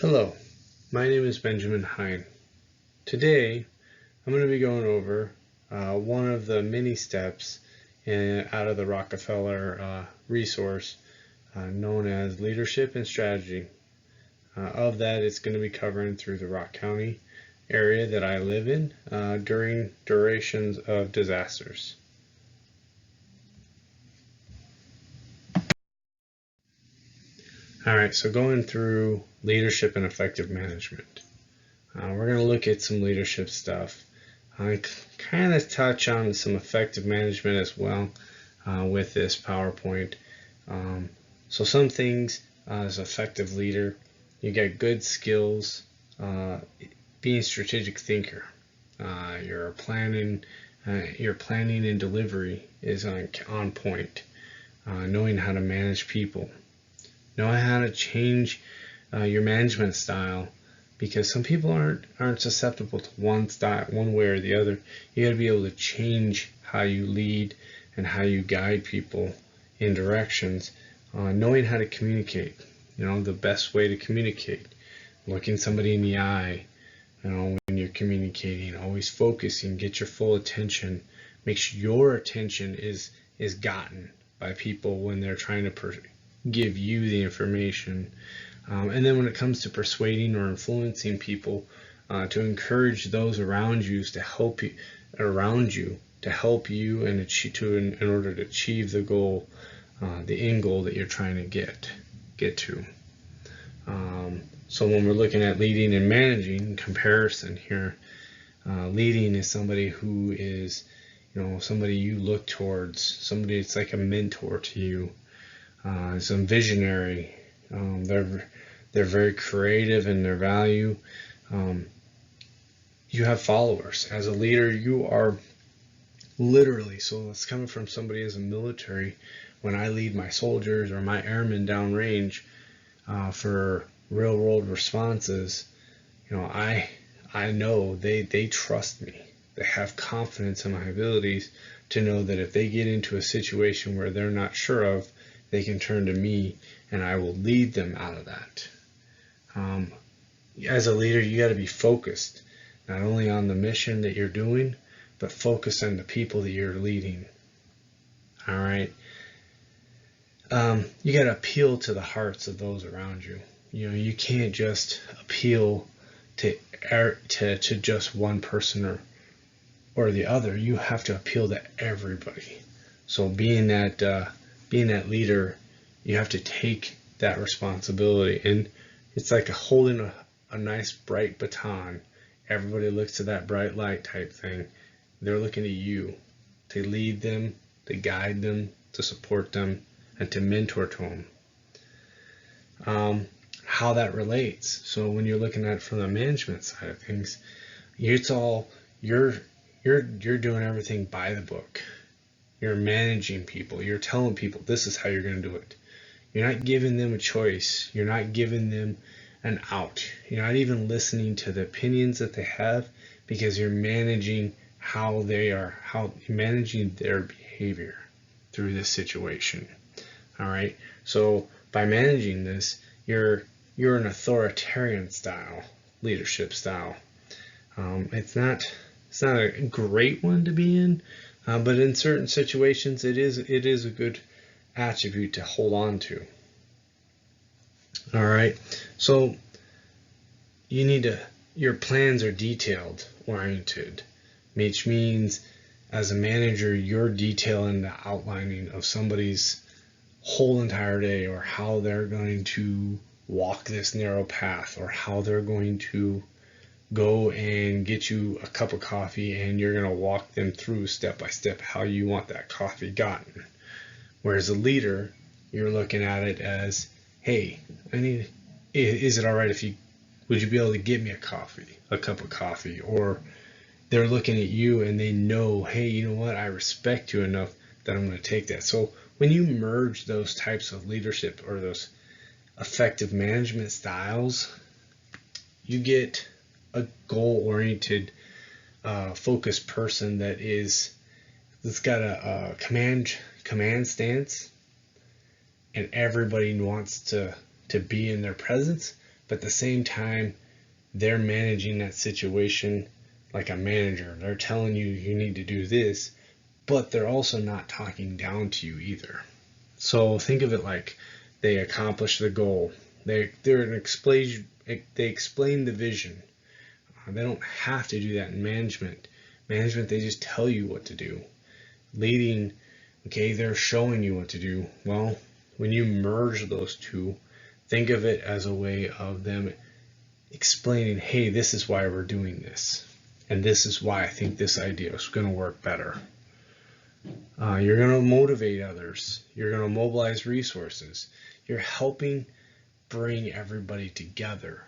Hello, my name is Benjamin Hine. Today, I'm going to be going over one of the many steps out of the Rockefeller resource known as Leadership and Strategy. Of that, it's going to be covering through the Rock County area that I live in during durations of disasters. All right, so going through leadership and effective management. We're going to look at some leadership stuff. I kind of touch on some effective management as well with this PowerPoint. So some things as effective leader, you get good skills, being a strategic thinker. Your planning and delivery is on point. Knowing how to manage people, knowing how to change your management style, because some people aren't susceptible to one style, one way or the other. You got to be able to change how you lead and how you guide people in directions. Knowing how to communicate, the best way to communicate, looking somebody in the eye, when you're communicating, always focusing, get your full attention, make sure your attention is gotten by people when they're trying to give you the information. And then when it comes to persuading or influencing people, to encourage those around you to help you, and in order to achieve the goal, the end goal that you're trying to get to. So when we're looking at leading and managing, comparison here, leading is somebody who is, somebody you look towards, somebody that's like a mentor to you, some visionary. They're very creative in their value. You have followers. As a leader, you are literally, so it's coming from somebody as a military. When I lead my soldiers or my airmen downrange for real world responses, I know they trust me. They have confidence in my abilities to know that if they get into a situation where they're not sure of, they can turn to me and I will lead them out of that. As a leader, you got to be focused, not only on the mission that you're doing, but focus on the people that you're leading. All right. You got to appeal to the hearts of those around you. You can't just appeal to just one person or the other. You have to appeal to everybody. So being that leader, you have to take that responsibility, and it's like holding a nice bright baton. Everybody looks to that bright light type thing. They're looking to you to lead them, to guide them, to support them, and to mentor to them. How that relates. So when you're looking at it from the management side of things, it's all you're doing everything by the book. You're managing people. You're telling people this is how you're going to do it. You're not giving them a choice. You're not giving them an out. You're not even listening to the opinions that they have, because you're managing you're managing their behavior through this situation. All right. So by managing this, you're an authoritarian style, leadership style. It's not a great one to be in, but in certain situations, it is a good attribute to hold on to. All right. So your plans are detailed oriented, which means as a manager, you're detailing the outlining of somebody's whole entire day, or how they're going to walk this narrow path, or how they're going to go and get you a cup of coffee, and you're going to walk them through step by step how you want that coffee gotten. Whereas a leader, you're looking at it as, hey, is it all right would you be able to get me a cup of coffee? Or they're looking at you and they know, hey, you know what, I respect you enough that I'm going to take that. So when you merge those types of leadership or those effective management styles, you get a goal-oriented, focused person that's got a command stance, and everybody wants to be in their presence, but at the same time, they're managing that situation like a manager. They're telling you you need to do this, but they're also not talking down to you either. So think of it like they accomplish the goal. They explain the vision. They don't have to do that in management. Management, they just tell you what to do. Leading, okay, they're showing you what to do. Well, when you merge those two, think of it as a way of them explaining, hey, this is why we're doing this. And this is why I think this idea is going to work better. You're going to motivate others. You're going to mobilize resources. You're helping bring everybody together.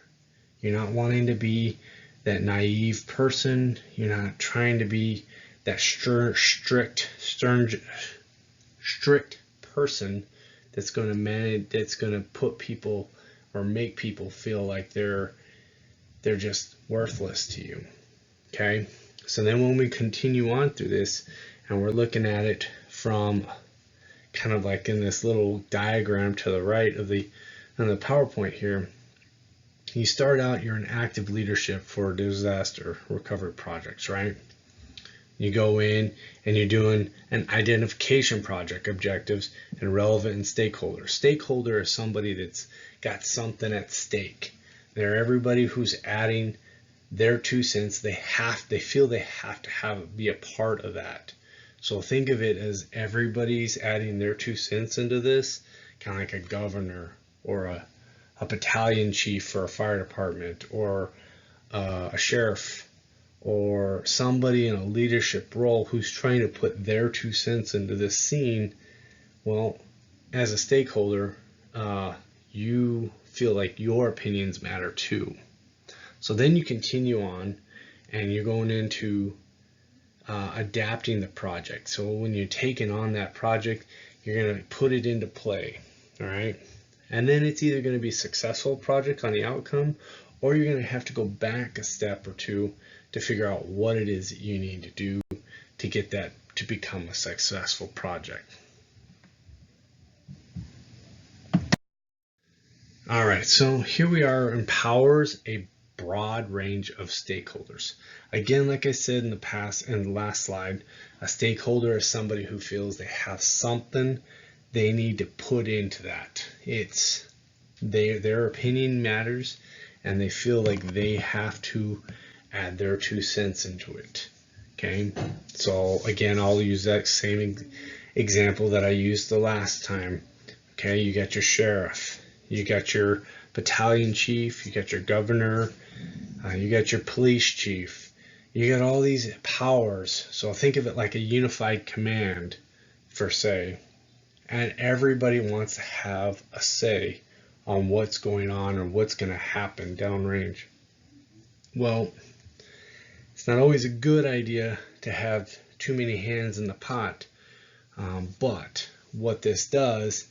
You're not wanting to be that naive person. You're not trying to be that strict person that's going to manage, that's going to put people or make people feel like they're just worthless to you. Okay? So then when we continue on through this, and we're looking at it from kind of like in this little diagram to the right of the on the PowerPoint here, you start out, you're in active leadership for disaster recovery projects, right? You go in and you're doing an identification project, objectives, and relevant and stakeholder. Stakeholder is somebody that's got something at stake. They're everybody who's adding their 2 cents. They feel they have to be a part of that. So think of it as everybody's adding their 2 cents into this, kind of like a governor or a battalion chief for a fire department, or a sheriff, or somebody in a leadership role who's trying to put their 2 cents into this scene. Well, as a stakeholder, you feel like your opinions matter too. So then you continue on and you're going into adapting the project. So when you're taking on that project, you're going to put it into play. All right. And then it's either going to be a successful project on the outcome, or you're going to have to go back a step or two to figure out what it is that you need to do to get that to become a successful project. All right, so here we are, empowers a broad range of stakeholders. Again, like I said in the past, in the last slide, a stakeholder is somebody who feels they have something they need to put into that. It's their opinion matters, and they feel like they have to add their 2 cents into it. Okay, so again, I'll use that same example that I used the last time. Okay, you got your sheriff, you got your battalion chief, you got your governor, you got your police chief, you got all these powers. So think of it like a unified command, per se, and everybody wants to have a say on what's going on or what's going to happen downrange. Well, it's not always a good idea to have too many hands in the pot, but what this does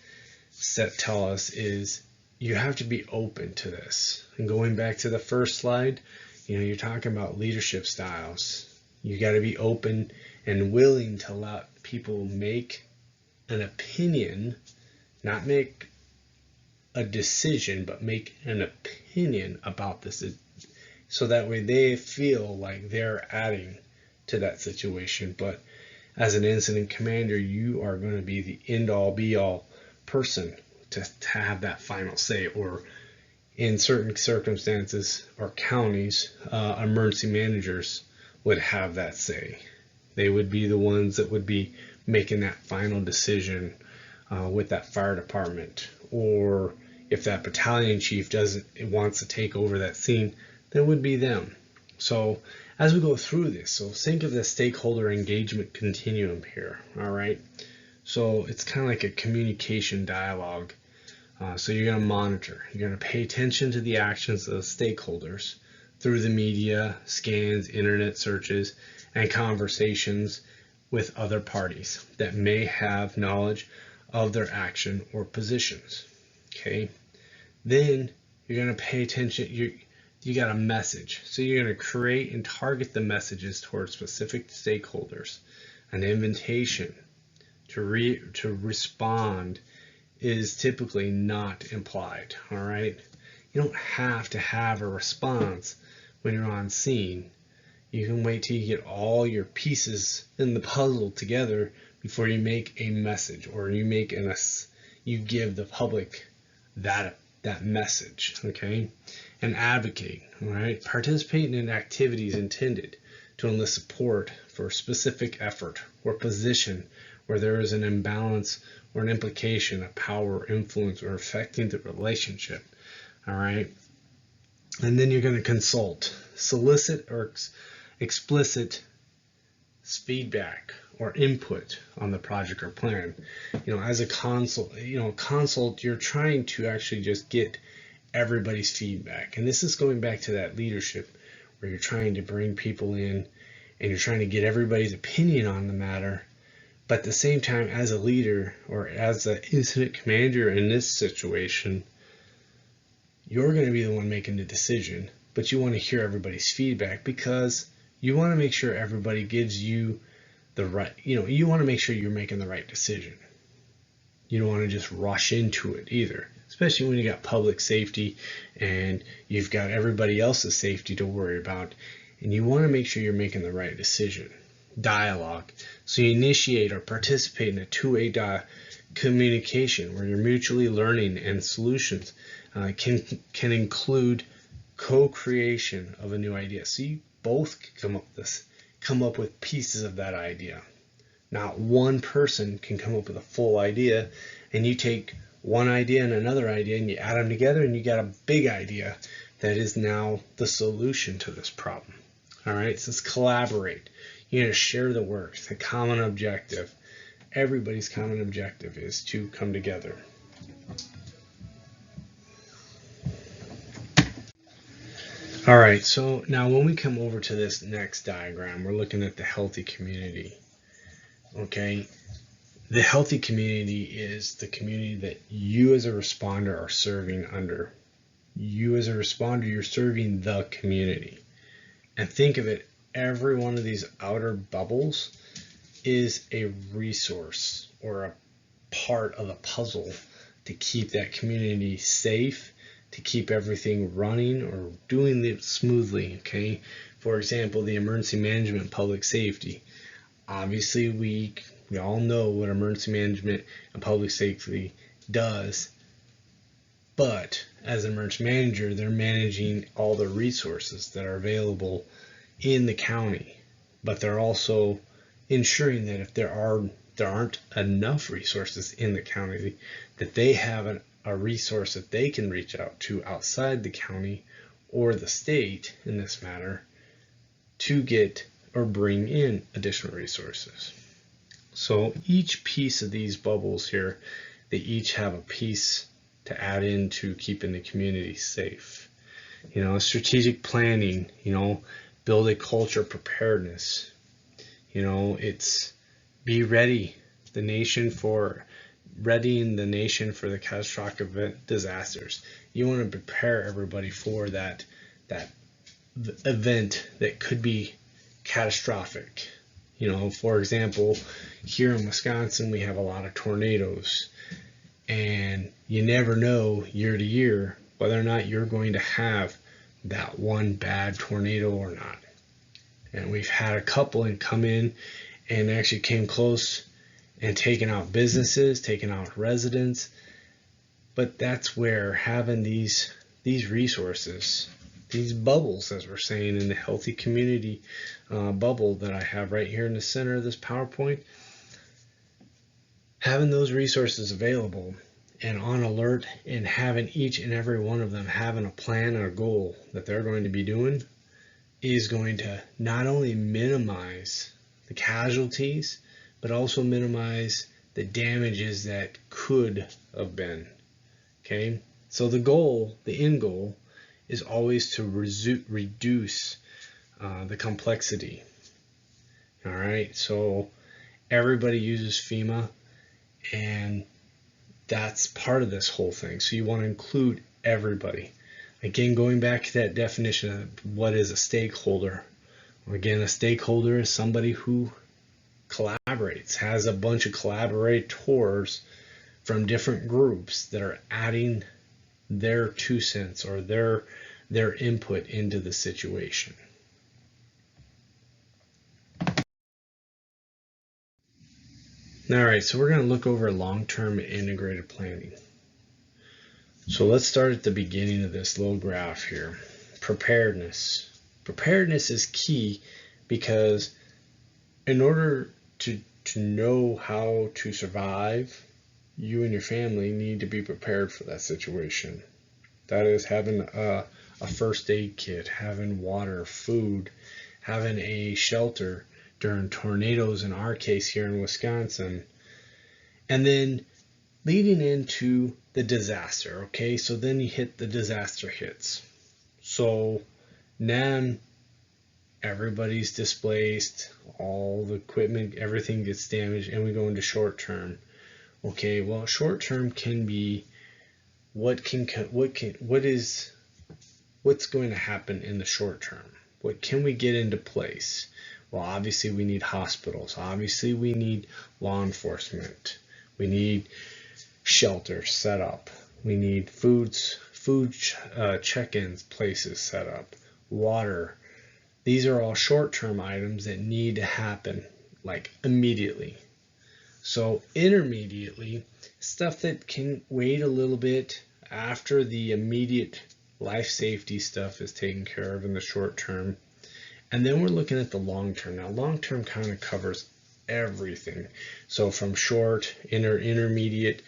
tell us is you have to be open to this. And going back to the first slide, you're talking about leadership styles. You got to be open and willing to let people make an opinion, not make a decision, but make an opinion about this, so that way they feel like they're adding to that situation. But as an incident commander, you are going to be the end-all be-all person to have that final say, or in certain circumstances or counties, emergency managers would have that say. They would be the ones that would be making that final decision with that fire department, or if that battalion chief wants to take over that scene, that would be them. So as we go through this, so think of the stakeholder engagement continuum here. All right, so it's kind of like a communication dialogue. So you're going to monitor, you're going to pay attention to the actions of the stakeholders through the media, scans, internet searches, and conversations with other parties that may have knowledge of their action or positions. Okay, then you're going to pay attention. You got a message, so you're going to create and target the messages towards specific stakeholders. An invitation to respond is typically not implied. All right, You don't have to have a response when you're on scene. You can wait till you get all your pieces in the puzzle together before you make a message, or you give the public that message, okay? And advocate, all right? Participate in activities intended to enlist support for a specific effort or position where there is an imbalance or an implication of power, influence, or affecting the relationship, all right? And then you're going to consult, solicit, or explicit feedback or input on the project or plan. As a consult, you're trying to actually just get everybody's feedback. And this is going back to that leadership where you're trying to bring people in and you're trying to get everybody's opinion on the matter. But at the same time, as a leader or as an incident commander in this situation, you're going to be the one making the decision, but you want to hear everybody's feedback because you want to make sure everybody gives you the right, you want to make sure you're making the right decision. You don't want to just rush into it either, especially when you got public safety and you've got everybody else's safety to worry about, and you want to make sure you're making the right decision. Dialogue. So you initiate or participate in a two-way communication where you're mutually learning, and solutions can include co-creation of a new idea. So you both come up with pieces of that idea. Not one person can come up with a full idea, and you take one idea and another idea and you add them together and you got a big idea that is now the solution to this problem. All right, so let's collaborate. You're going to share the work, the common objective. Everybody's common objective is to come together. All right, so now when we come over to this next diagram, we're looking at the healthy community. Okay, the healthy community is the community that you as a responder are serving under. You as a responder, you're serving the community. And think of it, every one of these outer bubbles is a resource or a part of the puzzle to keep that community safe, to keep everything running or doing it smoothly, okay? For example, the emergency management, public safety. Obviously, we all know what emergency management and public safety does, but as an emergency manager, they're managing all the resources that are available in the county, but they're also ensuring that if there aren't enough resources in the county, that they have a resource that they can reach out to outside the county or the state in this matter to get or bring in additional resources. So each piece of these bubbles here, they each have a piece to add into keeping the community safe. Strategic planning, build a culture of preparedness. It's be ready, readying the nation for the catastrophic disasters. You want to prepare everybody for that event that could be catastrophic. For example, here in Wisconsin, we have a lot of tornadoes, and you never know year to year whether or not you're going to have that one bad tornado or not. And we've had a couple and come in and actually came close and taken out businesses, taken out residents. But that's where having these resources, these bubbles, as we're saying in the healthy community bubble that I have right here in the center of this PowerPoint, having those resources available and on alert, and having each and every one of them having a plan or a goal that they're going to be doing is going to not only minimize the casualties, but also minimize the damages that could have been. Okay, so the end goal is always to reduce the complexity. All right, so everybody uses FEMA, and that's part of this whole thing. So you want to include everybody. Again, going back to that definition of what is a stakeholder. Again, a stakeholder is somebody who collaborates, has a bunch of collaborators from different groups that are adding their 2 cents or their input into the situation. All right, so we're going to look over long-term integrated planning. So let's start at the beginning of this little graph here. Preparedness. Preparedness is key because in order to know how to survive, you and your family need to be prepared for that situation. That is having a first aid kit, having water, food, having a shelter during tornadoes, in our case here in Wisconsin, and then leading into the disaster. Okay, so then you hit the disaster hits. So now everybody's displaced, all the equipment, everything gets damaged, and we go into short term. Okay, well, short term can be what's going to happen in the short term. What can we get into place? Well, obviously we need hospitals. Obviously we need law enforcement. We need shelter set up. We need food check-ins places set up. Water. These are all short-term items that need to happen like immediately. So intermediately, stuff that can wait a little bit after the immediate life safety stuff is taken care of in the short term. And then we're looking at the long term. Now, long term kind of covers everything. So from short, intermediate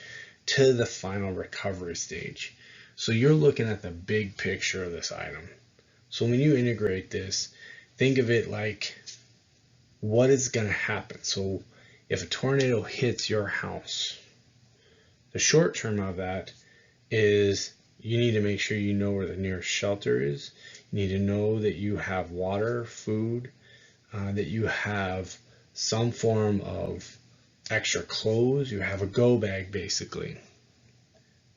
to the final recovery stage. So you're looking at the big picture of this item. So when you integrate this, think of it like what is going to happen. So if a tornado hits your house, the short term of that is you need to make sure you know where the nearest shelter is. You need to know that you have water, food, that you have some form of extra clothes. You have a go bag basically.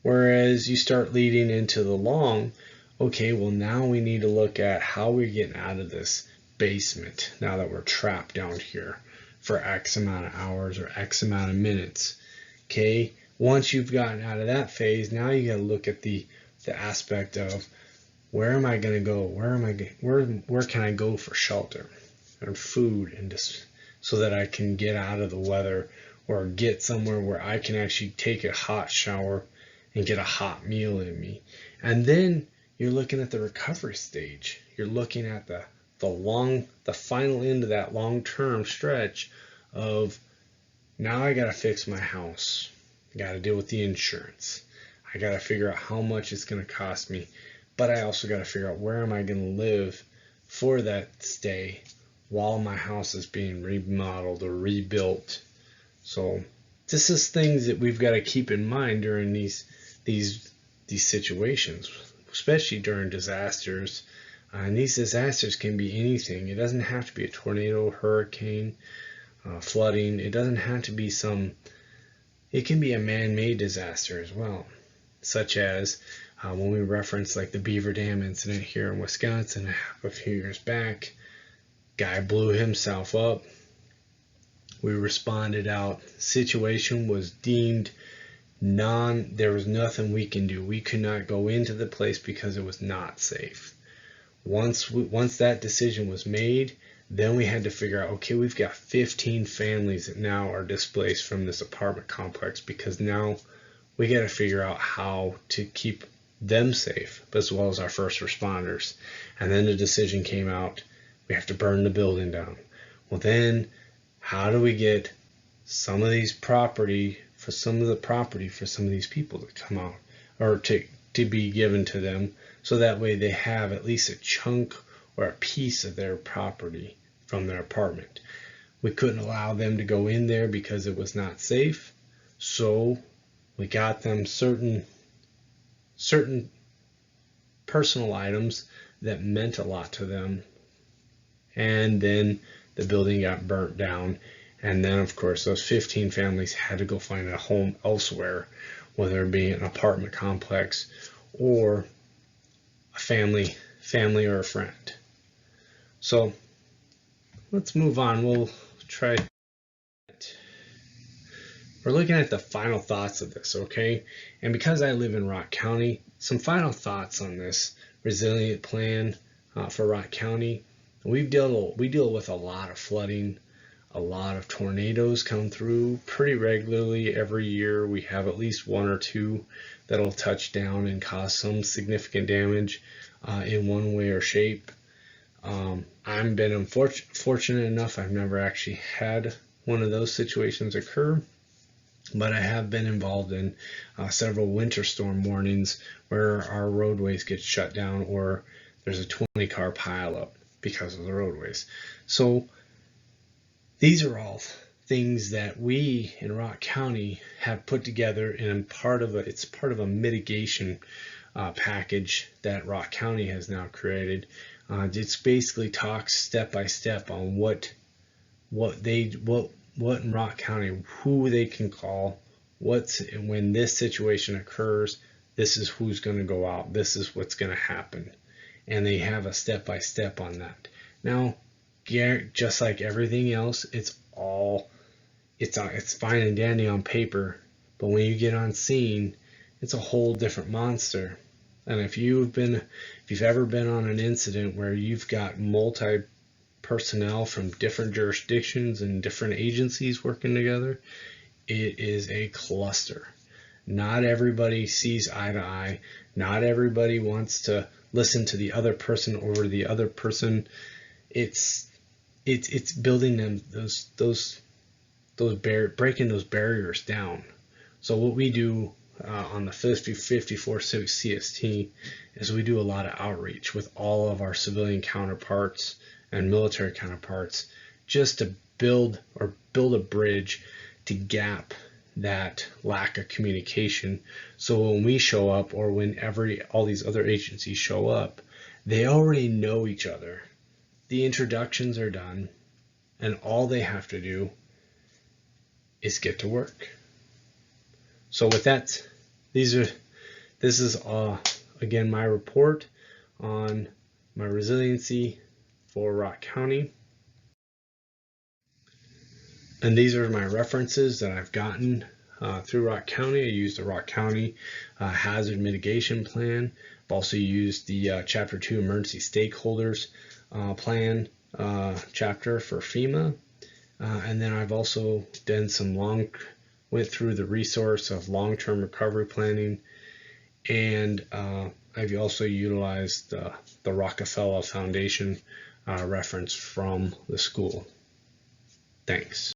Whereas you start leading into the long, okay, well now we need to look at how we're getting out of this basement now that we're trapped down here for X amount of hours or X amount of minutes. Okay, once you've gotten out of that phase, now you got to look at the aspect of where am I going to go? Where can I go for shelter and food, and just so that I can get out of the weather or get somewhere where I can actually take a hot shower and get a hot meal in me. And then you're looking at the recovery stage. You're looking at the final end of that long-term stretch of now I got to fix my house. I got to deal with the insurance. I got to figure out how much it's going to cost me. But I also got to figure out where am I going to live for that stay while my house is being remodeled or rebuilt. So this is things that we've got to keep in mind during these situations, especially during disasters. And these disasters can be anything. It doesn't have to be a tornado, hurricane, flooding. It doesn't have to be it can be a man-made disaster as well, such as when we reference like the Beaver Dam incident here in Wisconsin a few years back. Guy blew himself up. We responded out. Situation was deemed there was nothing we can do. We could not go into the place because it was not safe. Once that decision was made, then we had to figure out, okay, we've got 15 families that now are displaced from this apartment complex, because now we got to figure out how to keep them safe, as well as our first responders. And then the decision came out, we have to burn the building down. Well, then how do we get some of these property for some of these people to come out, or to be given to them, so that way they have at least a chunk or a piece of their property from their apartment. We couldn't allow them to go in there because it was not safe, so we got them certain personal items that meant a lot to them, and then the building got burnt down. And then of course those 15 families had to go find a home elsewhere, whether it be an apartment complex or a family or a friend. So let's move on. We'll try. we're looking at the final thoughts of this, okay? And because I live in Rock County, some final thoughts on this resilient plan for Rock County. We deal with a lot of flooding, a lot of tornadoes come through pretty regularly every year. We have at least one or two that'll touch down and cause some significant damage in one way or shape. I've been fortunate enough, I've never actually had one of those situations occur, but I have been involved in several winter storm warnings where our roadways get shut down or there's a 20-car pileup because of the roadways. So these are all things that we in Rock County have put together, and it's part of a mitigation package that Rock County has now created. It's basically talks step by step on what in Rock County, who they can call, when this situation occurs, this is who's going to go out, this is what's going to happen, and they have a step by step on that. Now, just like everything else, it's fine and dandy on paper, but when you get on scene, it's a whole different monster. And if you've ever been on an incident where you've got multi personnel from different jurisdictions and different agencies working together, it is a cluster. Not everybody sees eye to eye. Not everybody wants to listen to the other person over the other person. It's building them breaking those barriers down. So what we do on the 54 CST is we do a lot of outreach with all of our civilian counterparts and military counterparts, just to build a bridge to gap that lack of communication. So when we show up, or when all these other agencies show up, they already know each other. The introductions are done, and all they have to do is get to work. So with that, this is again my report on my resiliency for Rock County. And these are my references that I've gotten through Rock County. I used the Rock County Hazard Mitigation Plan. I've also used the Chapter 2 Emergency Stakeholders Plan chapter for FEMA. And then I've also done went through the resource of long-term recovery planning. And I've also utilized the Rockefeller Foundation reference from the school. Thanks.